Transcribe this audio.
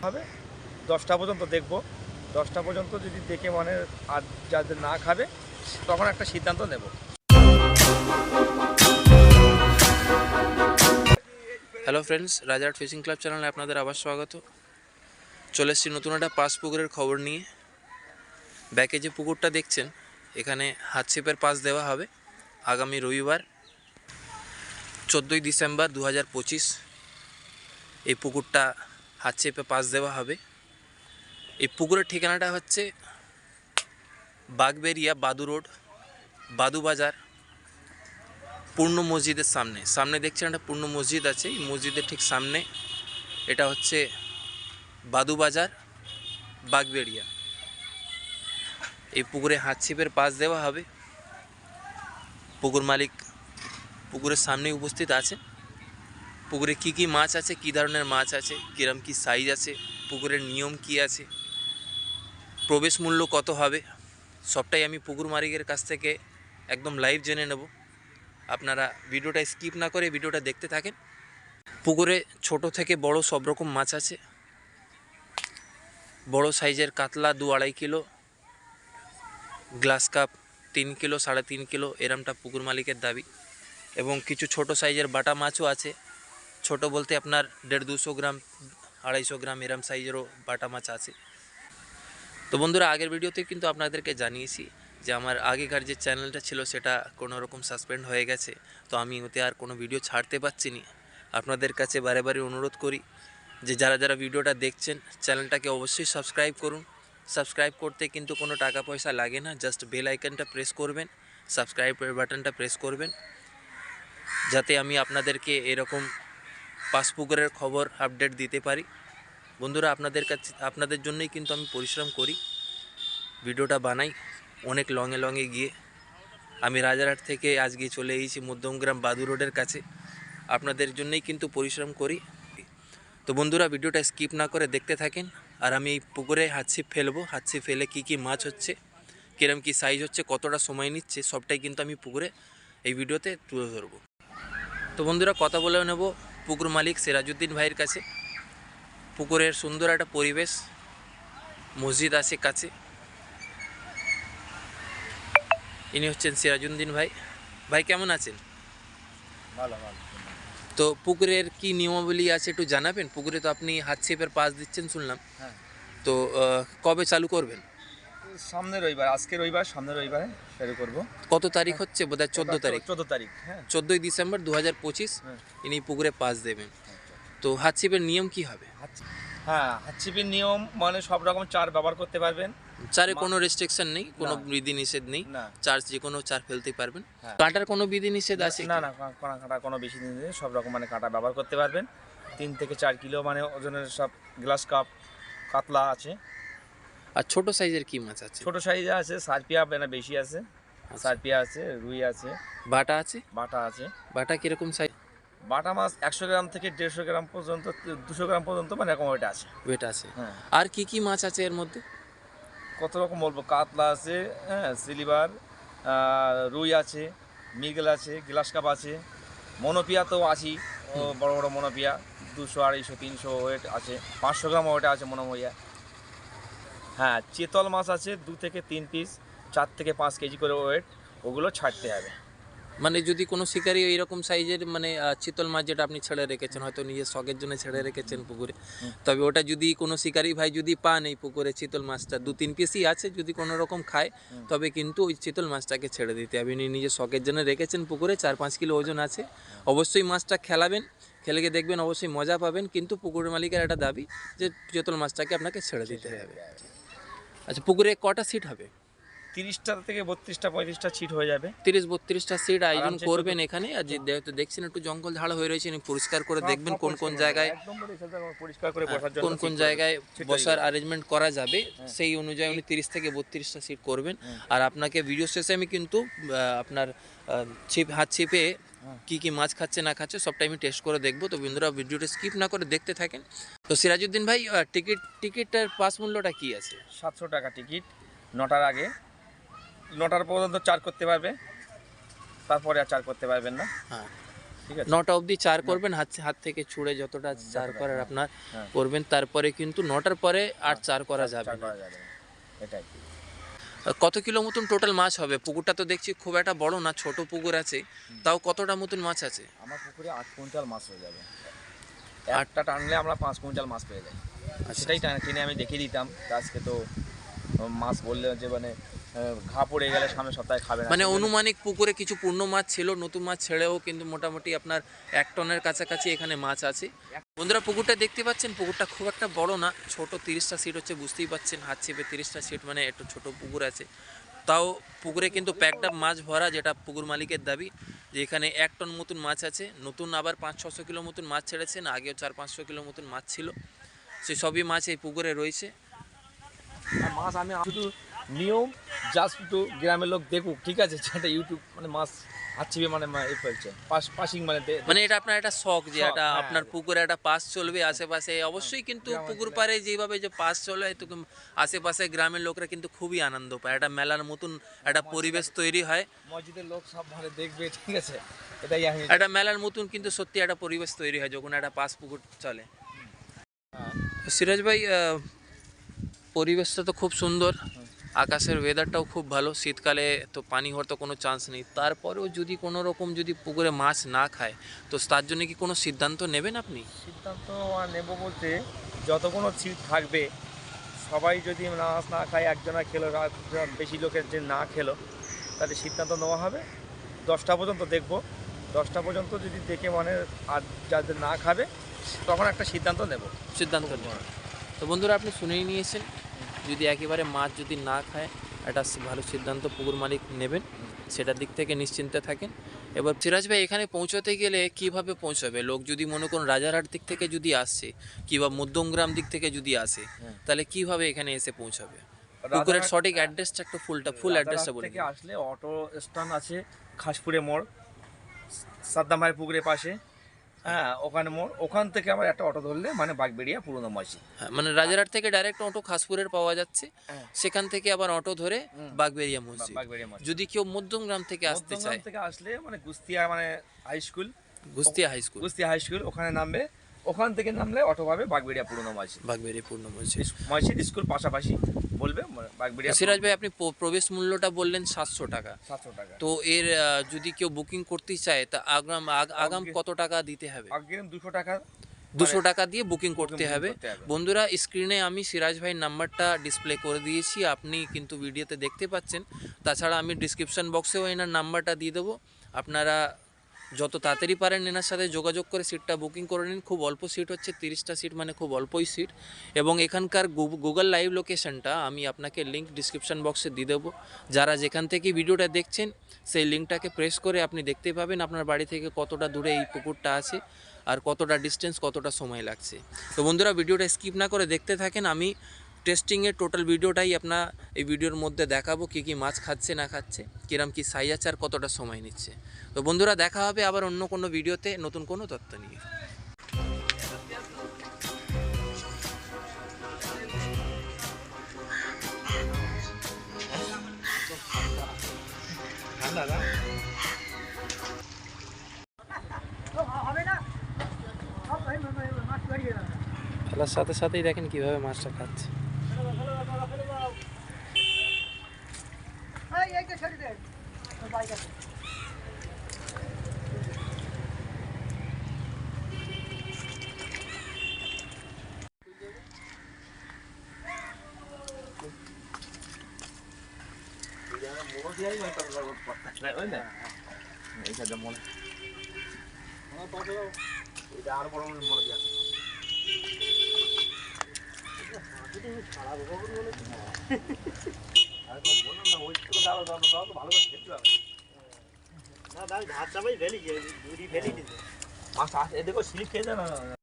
হবে 10টা পর্যন্ত দেখবো। 10টা পর্যন্ত যদি দেখে মানে আর যাদের না খাবে তখন একটা সিদ্ধান্ত নেব। Hello friends, Rajarhat fishing club চ্যানেলে আপনাদের আবার স্বাগত। চলে এসেছি নতুন একটা পাস পুকুরের খবর নিয়ে। ব্যাকে যে পুকুরটা দেখছেন, এখানে হাতছিপের পাস দেওয়া হবে আগামী রবিবার 14ই ডিসেম্বর 2025। এই পুকুরটা হাতছিপে পাস দেওয়া হবে। এই পুকুরের ঠিকানাটা হচ্ছে বাগবেরিয়া বাদু রোড, বাদু বাজার, পূর্ণ মসজিদের সামনে দেখছেন একটা পূর্ণ মসজিদ আছে। এই মসজিদের ঠিক সামনে এটা হচ্ছে বাদু বাজার, বাগবেরিয়া। এই পুকুরে হাতছিপের পাস দেওয়া হবে। পুকুর মালিক পুকুরের সামনে উপস্থিত আছে। পুকুরে কি কি মাছ আছে, কি ধরনের মাছ আছে, কিরম কি সাইজ আছে, পুকুরের নিয়ম কি আছে, প্রবেশ মূল্য কত হবে, সবটাই আমি পুকুর মালিকের কাছ থেকে একদম লাইভ জেনে নেব। আপনারা ভিডিওটা স্কিপ না করে ভিডিওটা দেখতে থাকেন। পুকুরে ছোট থেকে বড় সব রকম মাছ আছে। বড় সাইজের কাতলা 2-2.5 kilo, glass carp 3 kilo 3.5 kilo, এরমটা পুকুর মালিকের দাবি। এবং কিছু ছোট সাইজের বাটা মাছও আছে। ছোট বলতে আপনার 150-200 গ্রাম, 250 গ্রাম এরম সাইজেরও বাটা মাছ আছে। তো বন্ধুরা, আগের ভিডিওতে কিন্তু আপনাদেরকে জানিয়েছি যে আমার আগেকার যে চ্যানেলটা ছিল সেটা কোনো রকম সাসপেন্ড হয়ে গেছে। তো আমি ওতে আর কোনো ভিডিও ছাড়তে পারছি না। আপনাদের কাছে বারে বারে অনুরোধ করি যে যারা যারা ভিডিওটা দেখছেন চ্যানেলটাকে অবশ্যই সাবস্ক্রাইব করুন। সাবস্ক্রাইব করতে কিন্তু কোনো টাকা পয়সা লাগে না, জাস্ট বেল আইকনটা প্রেস করবেন, সাবস্ক্রাইবের বাটনটা প্রেস করবেন, যাতে আমি আপনাদেরকে এরকম পাস পুকুরের খবর আপডেট দিতে পারি। বন্ধুরা, আপনাদের জন্যই কিন্তু আমি পরিশ্রম করি, ভিডিওটা বানাই অনেক লঙে গিয়ে। আমি রাজারহাট থেকে আজকে চলে এসেছি মধ্যমগ্রাম বাদু রোডের কাছে। আপনাদের জন্যই কিন্তু পরিশ্রম করি। তো বন্ধুরা, ভিডিওটা স্কিপ না করে দেখতে থাকেন। আর আমি এই পুকুরে হাতছিপ ফেলবো, হাতছিপ ফেলে কী কী মাছ হচ্ছে, কিরম কী সাইজ হচ্ছে, কতটা সময় নিচ্ছে, সবটাই কিন্তু আমি পুকুরে এই ভিডিওতে তুলে ধরবো। তো বন্ধুরা, কথা বলে নেব পুকুর মালিক সিরাজউদ্দিন ভাইয়ের কাছে। পুকুরের সুন্দর একটা পরিবেশ, মসজিদ আছে কাছে। ইনি হচ্ছেন সিরাজউদ্দিন ভাই। ভাই কেমন আছেন? ভালো ভালো। তো পুকুরের কি নিয়মাবলী আছে একটু জানাবেন? পুকুরে তো আপনি হাতছিপের পাস দিচ্ছেন শুনলাম। হ্যাঁ, তো কবে চালু করবেন? সামনের রবিবার, আজকে রবিবার, সামনের রবিবারে শুরু করবো। কত তারিখ হচ্ছে? বোধহয় 14 তারিখ। 14 তারিখ। হ্যাঁ, 14ই ডিসেম্বর 2025 হ্যাঁ। ইনি পুকুরে পাস দেবেন। তো হাতছিপের নিয়ম কি হবে? হ্যাঁ, হাতছিপের নিয়ম মানে সব রকম চার ব্যবহার করতে পারবেন। চারে কোনো রেস্ট্রিকশন নেই, কোনো না। বিধি নিষেধ নেই। না। চার যে কোনো চার ফেলতে পারবেন। হ্যাঁ। কাঁটার কোনো বিধি নিষেধ আছে? না না, কাঁটা কোনো বেশি দিন নেই, সব রকম মানে কাঁটা ব্যবহার করতে পারবেন। 3 থেকে 4 কিলো মানে ওজনের সব গ্লাস কাপ কাতলা আছে। আর ছোট সাইজের কি মাছ আছে? ছোট সাইজে আছে সারপিয়া, মানে বেশি আছে। আচ্ছা। সারপিয়া আছে, রুই আছে, বাটা আছে? বাটা আছে। বাটা কিরকম সাইজ? বাটা মাছ 100 গ্রাম থেকে 150 গ্রাম পর্যন্ত, 200 গ্রাম পর্যন্ত মানে এরকম ওইটা আছে। ওয়েট আছে। হ্যাঁ। আর কি কি মাছ আছে এর মধ্যে? কত রকম বলবো, কাতলা আছে, হ্যাঁ, সিলভার, রুই আছে, মৃগেল আছে, গ্লাস কাপ আছে, মনোপিয়া তো আছেই। ও বড় বড় মনোপিয়া 200, 250, 300 ওয়েট আছে, 500 গ্রাম ওয়েট আছে মনোপিয়া। হ্যাঁ, চেতল মাছ আছে 2 থেকে 3 পিস, 4 থেকে 5 কেজি করে ওয়েট, ওগুলো ছাড়তে হবে। মানে যদি কোনো শিকারি এইরকম সাইজের মানে চিতল মাছ যেটা আপনি ছেড়ে রেখেছেন, হয়তো নিজের শখের জন্য ছেড়ে রেখেছেন পুকুরে, তবে ওটা যদি কোনো শিকারি ভাই যদি পান এই পুকুরে চিতল মাছটা 2-3 পিসই আছে, যদি কোনো রকম খায় তবে কিন্তু ওই চিতল মাছটাকে ছেড়ে দিতে হবে। উনি নিজের শখের জন্য রেখেছেন পুকুরে, 4-5 কিলো ওজন আছে। অবশ্যই মাছটা খেলাবেন, খেলে গিয়ে দেখবেন অবশ্যই মজা পাবেন। কিন্তু পুকুরের মালিকের একটা দাবি যে চিতল মাছটাকে আপনাকে ছেড়ে দিতে হবে। আচ্ছা, পুকুরে কটা সিট হবে? 30টা থেকে 32টা 35টা ছিট হয়ে যাবে। 30-32টা সিট আয়োজন আরামসে করবেন এখানে। আর যেহেতু দেখছেন একটু জঙ্গল ঝাড় হয়ে রয়েছে, পরিষ্কার করে দেখবেন কোন কোন জায়গায় একদম পরিষ্কার করে বসার জন্য কোন কোন জায়গায় বসার অ্যারেঞ্জমেন্ট করা যাবে, সেই অনুযায়ী উনি 30 থেকে 32টা সিট করবেন। আর আপনাকে ভিডিও শেষে আমি কিন্তু আপনার হাত ছিপে কি কি মাছ খাচ্ছে না খাচ্ছে সবটাই আমি টেস্ট করে দেখবো। তো বন্ধুরা, ভিডিওটা স্কিপ না করে দেখতে থাকেন। তো সিরাজউদ্দিন ভাই, টিকিটের পাস মূল্যটা কি আছে? 700 টাকা টিকিট। 9টার আগে, 9টার পর্যন্ত চার করতে পারবে, তারপরে আর চার করতে পারবেন না। হ্যাঁ, ঠিক আছে। 9টা অবধি চার করবেন, হাত থেকে ছুঁড়ে যতটা চার করার আপনার হ্যাঁ। করবেন, তারপরে কিন্তু 9টার পরে আর চার করা যাবে চার না। করা যাবে না, এটাই। কত কিলো মতন টোটাল মাছ হবে? পুকুরটা তো দেখছি খুব একটা বড় না, ছোট পুকুর আছে, তাও কতটা মতন মাছ আছে? আমার পুকুরে 8 কুইন্টাল মাছ হয়ে যাবে। একটা টানলে আমরা 5 কুইন্টাল মাছ পেয়ে যাই। সেটাই টেনে আমি দেখিয়ে দিতাম। তা আজকে তো মাছ বললে যে মানে ঘা পড়ে গেলে সামনের সপ্তাহে খাবে না। মানে অনুমানিক পুকুরে কিছু পূর্ণ মাছ ছিল, নতুন মাছ ছেড়েও কিন্তু মোটামুটি আপনার 1 টনের কাছাকাছি এখানে মাছ আছে। বন্ধুরা পুকুরটা দেখতে পাচ্ছেন, পুকুরটা খুব একটা বড় না, ছোট 30টা সিট হচ্ছে, বুঝতেই পাচ্ছেন হাত চেপে 30টা সিট মানে একটু ছোট পুকুর আছে। তাও পুকুরে কিন্তু প্যাকড আপ মাছ ভরা, যেটা পুকুর মালিকের দাবি যে এখানে 1 টন মতন মাছ আছে। নতুন আবার 500-600 কিলো মতন মাছ ছেড়েছেন, আগেও 400-500 কিলো মতন মাছ ছিল, সে সবই মাছ এই পুকুরে রয়েছে। আর মাছ আমি শুধু নিয়ম জাস্ট একটু গ্রামের লোক দেখুক, ঠিক আছে, যেটা ইউটিউব মানে মাছ আছিবে মানে এ ফেলছে পাসিং মানে মানে এটা আপনার একটা শখ যে শখ, এটা হ্যাঁ। আপনার পুকুরে একটা পাস চলবে আশেপাশে, অবশ্যই কিন্তু পুকুর পাড়ে যেভাবে যে পাস চলে তো আশেপাশে গ্রামের লোকরা কিন্তু খুবই আনন্দ পায়, একটা মেলার মতন একটা পরিবেশ তৈরি হয়, মসজিদের লোক সব ভালো দেখবে, ঠিক আছে, এটাই আমি। একটা মেলার মতন কিন্তু সত্যি একটা পরিবেশ তৈরি হয় যখন একটা পাস পুকুর চলে। সিরাজ ভাই, পরিবেশটা তো খুব সুন্দর, আকাশের ওয়েদারটাও খুব ভালো, শীতকালে তো পানি হওয়ার তো কোনো চান্স নেই, তারপরেও যদি কোনো রকম যদি পুকুরে মাছ না খায় তো তার জন্য কি কোনো সিদ্ধান্ত নেবেন আপনি? সিদ্ধান্ত নেব বলতে, যত কোনো সিট থাকবে সবাই যদি মাছ না খায়, একজনা খেলো, বেশি লোকের যে না খেলো, তাহলে সিদ্ধান্ত নেওয়া হবে 10টা পর্যন্ত দেখবো। 10টা পর্যন্ত যদি দেখে মানে আর যাদের না খাবে তখন একটা সিদ্ধান্ত নেব। সিদ্ধান্ত নেবেন। তো বন্ধুরা আপনি শুনেই নিয়েছেন, যদি একেবারে মাছ যদি না খায় একটা ভালো সিদ্ধান্ত পুকুর মালিক নেবেন, সেটার দিক থেকে নিশ্চিন্তে থাকেন। এবার সিরাজ ভাই, এখানে পৌঁছাতে গেলে কিভাবে পৌঁছাবে? লোক যদি মনে করুন রাজারহাট দিক থেকে যদি আসছে কিংবা মধ্যমগ্রাম দিক থেকে যদি আসে, তাহলে কিভাবে এখানে এসে পৌঁছাবে? পুকুরের সঠিক অ্যাড্রেসটা একটু ফুল অ্যাড্রেসটা বলে থেকে আসলে অটো স্ট্যান্ড আছে খাসপুরে মোড়, সাদ্দাম ভাইয়ের পুকুরের পাশে, হ্যাঁ ওখানে মোড়, ওখান থেকে আবার একটা অটো ধরলে মানে বাগবেড়িয়া পুরনো মসজিদ। হ্যাঁ, মানে রাজারহাট থেকে ডাইরেক্ট অটো খাসপুরের পাওয়া যাচ্ছে, হ্যাঁ। সেখান থেকে আবার অটো ধরে বাগবেরিয়া মসজিদ। বাগবেড়িয়া মসজিদ। যদি কেউ মধ্যমগ্রাম থেকে আসতে মধ্যমগ্রাম চায়, থেকে আসলে মানে কুস্তিয়া মানে high school, Gustia high school, Kustia high school ওখানে নামবে, ওখান থেকে নামলে অটো পাবে বাগবেড়িয়া পুরনো মসজিদ। বাগবেরিয়া পূর্ণ মসজিদ। মসজিদ স্কুল পাশাপাশি বলবে বাগবেড়িয়া। সিরাজ ভাই, আপনি প্রবেশ মূল্যটা বললেন 700 টাকা, 700 টাকা। তো এর যদি কেউ বুকিং করতে চায় তা আগাম কত টাকা দিতে হবে? অগ্রিম 200 টাকা, 200 টাকা দিয়ে বুকিং করতে booking হবে। করতে হবে। বন্ধুরা স্ক্রিনে আমি সিরাজ ভাইয়ের নাম্বারটা ডিসপ্লে করে দিয়েছি, আপনি কিন্তু ভিডিওতে দেখতে পাচ্ছেন, তাছাড়া আমি ডিসক্রিপশন বক্সেও এনার নাম্বারটা দিয়ে দেবো, আপনারা যত তাড়াতাড়ি পারেন এনার সাথে যোগাযোগ করে সিটটা বুকিং করে নিন। খুব অল্প সিট হচ্ছে, 30টা সিট মানে খুব অল্পই সিট, এবং এখানকার গুগল লাইভ লোকেশনটা আমি আপনাকে লিঙ্ক ডিসক্রিপশন বক্সে দিয়ে দেবো, যারা যেখান থেকে ভিডিওটা দেখছেন সেই লিঙ্কটাকে প্রেস করে আপনি দেখতে পাবেন আপনার বাড়ি থেকে কতটা দূরে এই পুকুরটা আছে আর কতটা ডিস্টেন্স, কতটা সময় লাগছে। তো বন্ধুরা ভিডিওটা স্কিপ না করে দেখতে থাকেন, আমি টেস্টিংয়ের টোটাল ভিডিওটাই আপনার এই ভিডিওর মধ্যে দেখাবো, কী কী মাছ খাচ্ছে না খাচ্ছে, কিরম কী সাইজ আছে আর কতটা সময় নিচ্ছে। তো বন্ধুরা দেখা হবে আবার অন্য কোনো ভিডিওতে নতুন কোনো তথ্য নিয়ে। খেলার সাথে সাথেই দেখেন কিভাবে মাছটা খাচ্ছে। আর বড় মনে দিয়ে ভালো করে খেতে হবে। মাছ এদিকেও স্লিপ খেয়ে যায় না।